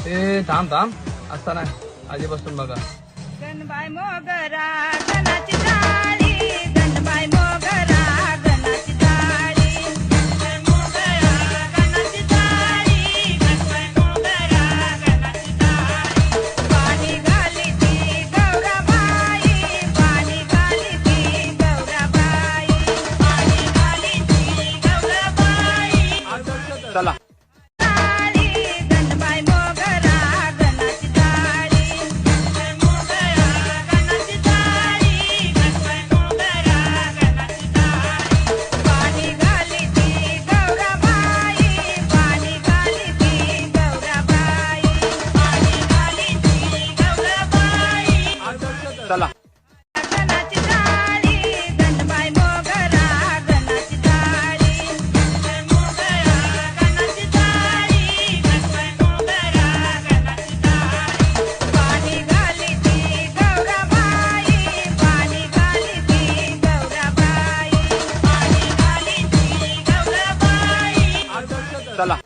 ए थांब थांब असता नाही आधी बसून बघा. गणबाई मोगरा गणाची जाळी, गणबाई मोगरा गणाची जाळी, गणबाई मोगरा गणाची जाळी, गणबाई मोगरा गणाची जाळी. पाणी घाली ती गौराबाई, पाणी घाली ती गौराबाई, पाणी घाली ती गौराबाई. चला गणबाई मोगरा गणाची जाळी, गणबाई मोगरा गणाची जाळी, गणबाई मोगरा गणाची जाळी. पाणी घाली ती गौराबाई, पाणी घाली ती गौराबाई, पाणी घाली ती गौराबाई. चला गणाची जाळी, गणबाई मोगरा गणाची जाळी, गणबाई मोगरा गणाची जाळी, गणबाई मोगरा गणाची जाळी. पाणी घाली ती गौराबाई, पाणी घाली ती गौराबाई, पाणी घाली ती गौराबाई. चला